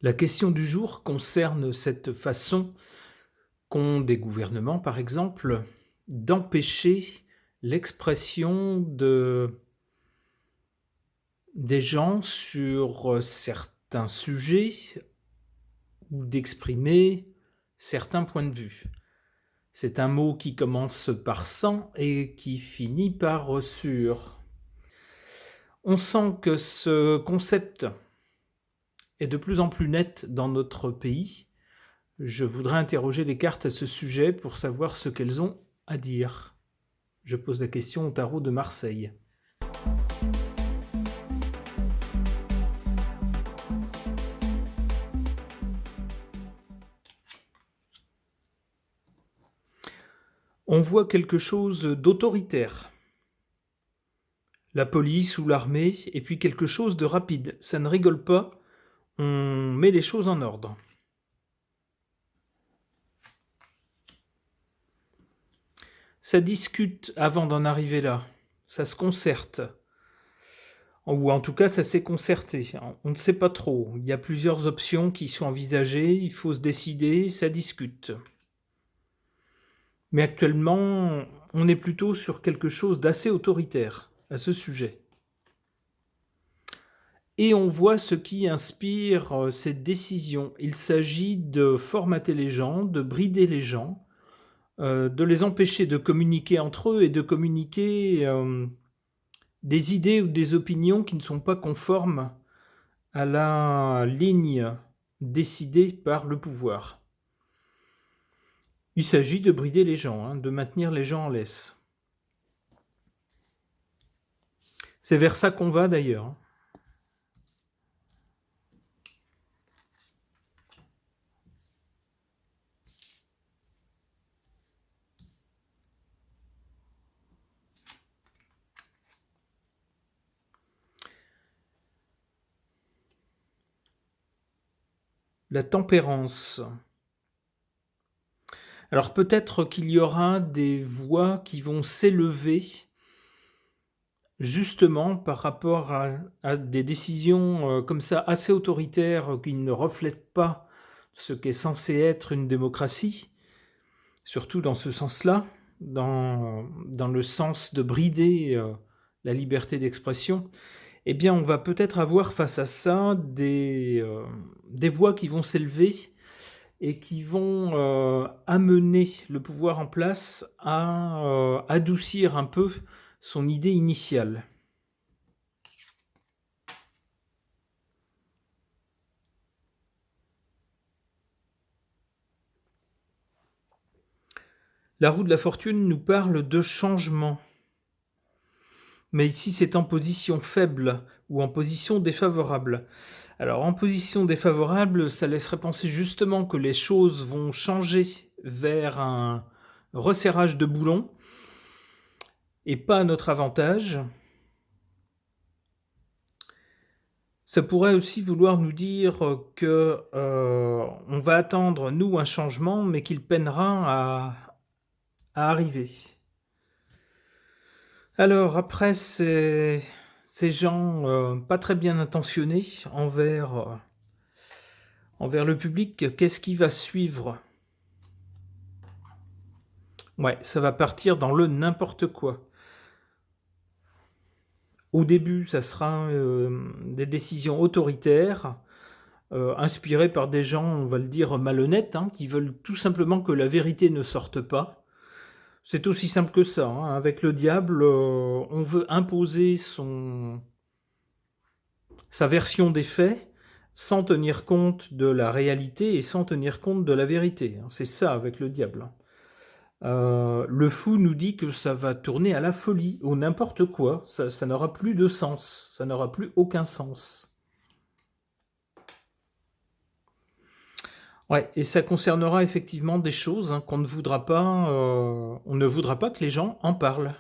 La question du jour concerne cette façon qu'ont des gouvernements, par exemple, d'empêcher l'expression des gens sur certains sujets ou d'exprimer certains points de vue. C'est un mot qui commence par sans et qui finit par sur. On sent que ce concept est de plus en plus net dans notre pays. Je voudrais interroger les cartes à ce sujet pour savoir ce qu'elles ont à dire. Je pose la question au tarot de Marseille. On voit quelque chose d'autoritaire. La police ou l'armée, et puis quelque chose de rapide. Ça ne rigole pas, on met les choses en ordre. Ça discute avant d'en arriver là. Ça se concerte. Ou en tout cas, ça s'est concerté. On ne sait pas trop. Il y a plusieurs options qui sont envisagées. Il faut se décider, ça discute. Mais actuellement, on est plutôt sur quelque chose d'assez autoritaire à ce sujet. Et on voit ce qui inspire cette décision. Il s'agit de formater les gens, de brider les gens, de les empêcher de communiquer entre eux et de communiquer des idées ou des opinions qui ne sont pas conformes à la ligne décidée par le pouvoir. Il s'agit de brider les gens, de maintenir les gens en laisse. C'est vers ça qu'on va d'ailleurs. La tempérance. Alors peut-être qu'il y aura des voix qui vont s'élever justement par rapport à des décisions comme ça assez autoritaires qui ne reflètent pas ce qu'est censé être une démocratie, surtout dans ce sens-là, dans le sens de brider la liberté d'expression. Eh bien, on va peut-être avoir face à ça des voix qui vont s'élever et qui vont amener le pouvoir en place à adoucir un peu son idée initiale. La roue de la fortune nous parle de changement. Mais ici, c'est en position faible ou en position défavorable. Alors, en position défavorable, ça laisserait penser justement que les choses vont changer vers un resserrage de boulons et pas à notre avantage. Ça pourrait aussi vouloir nous dire que on va attendre, nous, un changement, mais qu'il peinera à arriver. Alors, après, ces gens pas très bien intentionnés envers le public, qu'est-ce qui va suivre ? Ouais, ça va partir dans le n'importe quoi. Au début, ça sera des décisions autoritaires, inspirées par des gens, on va le dire, malhonnêtes, qui veulent tout simplement que la vérité ne sorte pas. C'est aussi simple que ça. Avec le diable, on veut imposer sa version des faits sans tenir compte de la réalité et sans tenir compte de la vérité. C'est ça avec le diable. Le fou nous dit que ça va tourner à la folie, au n'importe quoi. Ça n'aura plus de sens. Ça n'aura plus aucun sens. Ouais, et ça concernera effectivement des choses qu'on ne voudra pas. On ne voudra pas que les gens en parlent.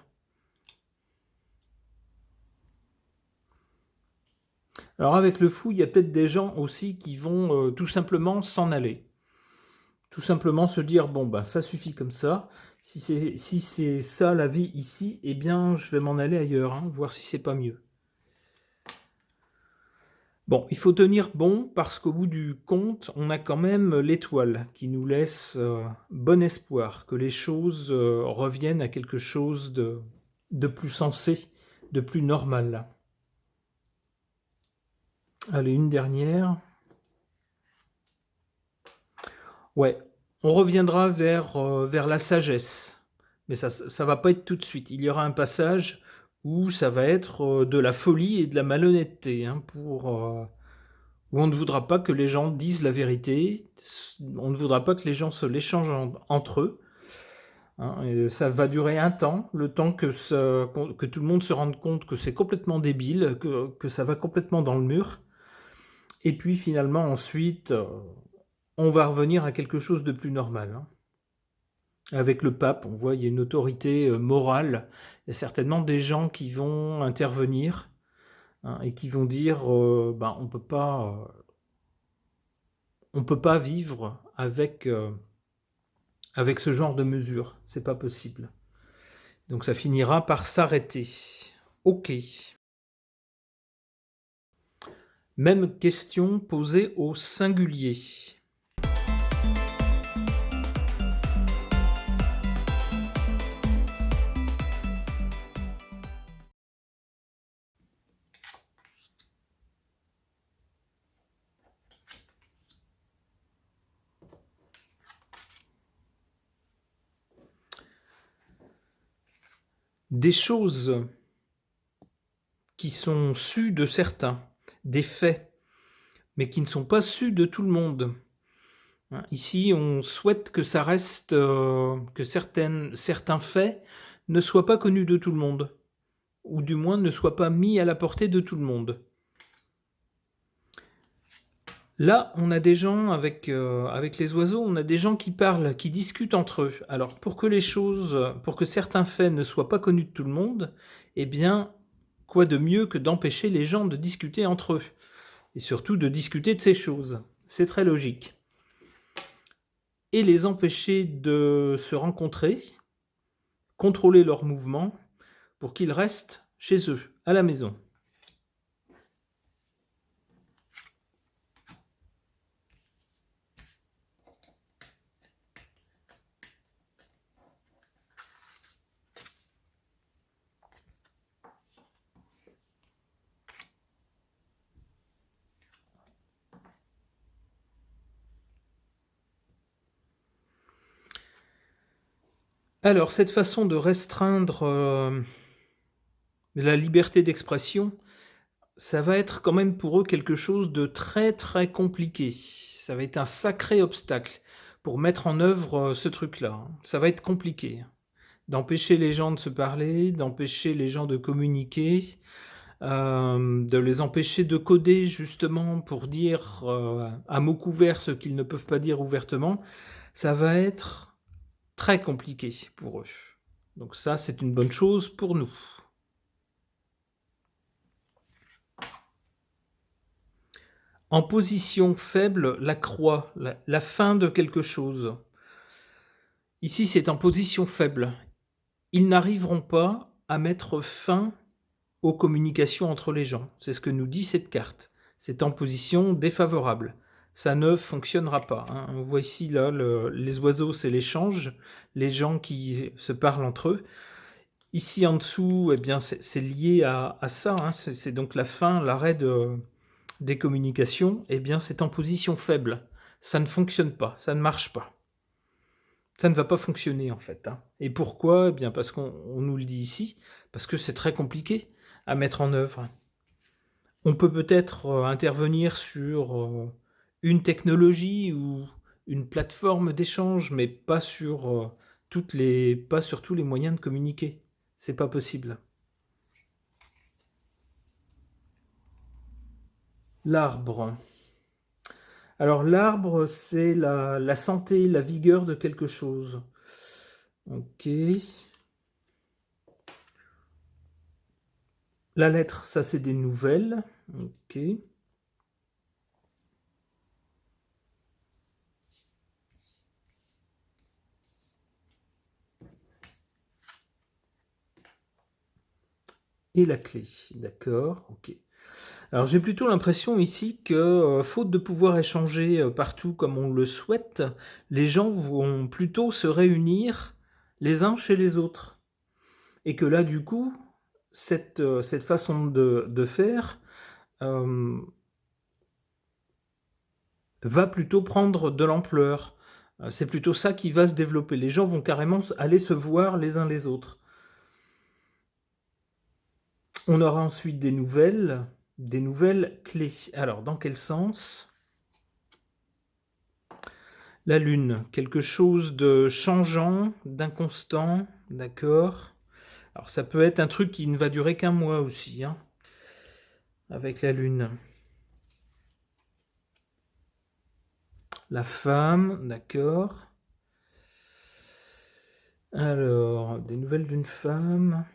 Alors avec le fou, il y a peut-être des gens aussi qui vont tout simplement s'en aller. Tout simplement se dire, bon, bah, ça suffit comme ça. Si c'est ça la vie ici, eh bien, je vais m'en aller ailleurs, voir si c'est pas mieux. Bon, il faut tenir bon parce qu'au bout du compte, on a quand même l'étoile qui nous laisse bon espoir que les choses reviennent à quelque chose de plus sensé, de plus normal. Allez, une dernière. Ouais, on reviendra vers la sagesse. Mais ça va pas être tout de suite. Il y aura un passage où ça va être de la folie et de la malhonnêteté, hein, où on ne voudra pas que les gens disent la vérité, on ne voudra pas que les gens se l'échangent entre eux. Hein, et ça va durer un temps, le temps que tout le monde se rende compte que c'est complètement débile, que ça va complètement dans le mur. Et puis finalement, ensuite, on va revenir à quelque chose de plus normal. Hein. Avec le pape, on voit il y a une autorité morale. Il y a certainement des gens qui vont intervenir, hein, et qui vont dire ben, on peut pas vivre avec ce genre de mesures. C'est pas possible. Donc ça finira par s'arrêter. Ok. Même question posée au singulier. Des choses qui sont sues de certains, des faits, mais qui ne sont pas sus de tout le monde. Ici, on souhaite que ça reste, que certains faits ne soient pas connus de tout le monde, ou du moins ne soient pas mis à la portée de tout le monde. Là, on a des gens avec les oiseaux, on a des gens qui parlent, qui discutent entre eux. Alors, pour que certains faits ne soient pas connus de tout le monde, eh bien, quoi de mieux que d'empêcher les gens de discuter entre eux, et surtout de discuter de ces choses. C'est très logique. Et les empêcher de se rencontrer, contrôler leurs mouvements, pour qu'ils restent chez eux, à la maison. Alors, cette façon de restreindre la liberté d'expression, ça va être quand même pour eux quelque chose de très très compliqué. Ça va être un sacré obstacle pour mettre en œuvre ce truc-là. Ça va être compliqué. D'empêcher les gens de se parler, d'empêcher les gens de communiquer, de les empêcher de coder justement pour dire à mots couverts ce qu'ils ne peuvent pas dire ouvertement, ça va être très compliqué pour eux. Donc ça, c'est une bonne chose pour nous. En position faible, la croix, la fin de quelque chose. Ici, c'est en position faible. Ils n'arriveront pas à mettre fin aux communications entre les gens. C'est ce que nous dit cette carte. C'est en position défavorable. Ça ne fonctionnera pas. Hein. On voit ici, là, les oiseaux, c'est l'échange, les gens qui se parlent entre eux. Ici, en dessous, eh bien, c'est lié à ça. Hein. C'est donc la fin, l'arrêt des communications. Eh bien, c'est en position faible. Ça ne fonctionne pas, ça ne marche pas. Ça ne va pas fonctionner en fait. Hein. Et pourquoi? Eh bien parce qu'on nous le dit ici, parce que c'est très compliqué à mettre en œuvre. On peut peut-être intervenir sur une technologie ou une plateforme d'échange, mais pas sur pas sur tous les moyens de communiquer. C'est pas possible. L'arbre. Alors l'arbre, c'est la santé, la vigueur de quelque chose. Ok. La lettre, ça c'est des nouvelles. Ok. Et la clé, d'accord, ok. Alors j'ai plutôt l'impression ici que, faute de pouvoir échanger, partout comme on le souhaite, les gens vont plutôt se réunir les uns chez les autres. Et que là, du coup, cette façon de faire, va plutôt prendre de l'ampleur. C'est plutôt ça qui va se développer. Les gens vont carrément aller se voir les uns les autres. On aura ensuite des nouvelles clés. Alors, dans quel sens? La Lune, quelque chose de changeant, d'inconstant, d'accord. Alors, ça peut être un truc qui ne va durer qu'un mois aussi, hein, avec la Lune. La femme, d'accord. Alors, des nouvelles d'une femme.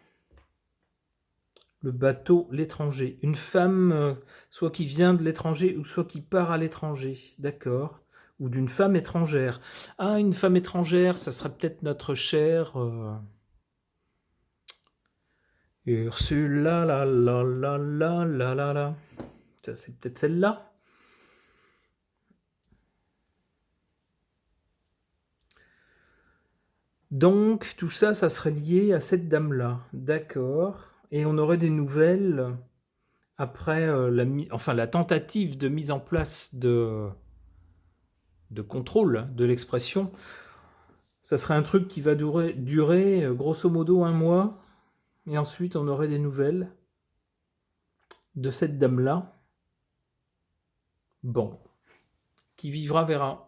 Le bateau, l'étranger. Une femme, soit qui vient de l'étranger, ou soit qui part à l'étranger. D'accord. Ou d'une femme étrangère. Ah, une femme étrangère, ça serait peut-être notre chère Ursula, la la la la la la la. Ça, c'est peut-être celle-là. Donc, tout ça, ça serait lié à cette dame-là. D'accord. Et on aurait des nouvelles après la tentative de mise en place de contrôle de l'expression. Ça serait un truc qui va durer grosso modo un mois, et ensuite on aurait des nouvelles de cette dame-là. Bon, qui vivra verra.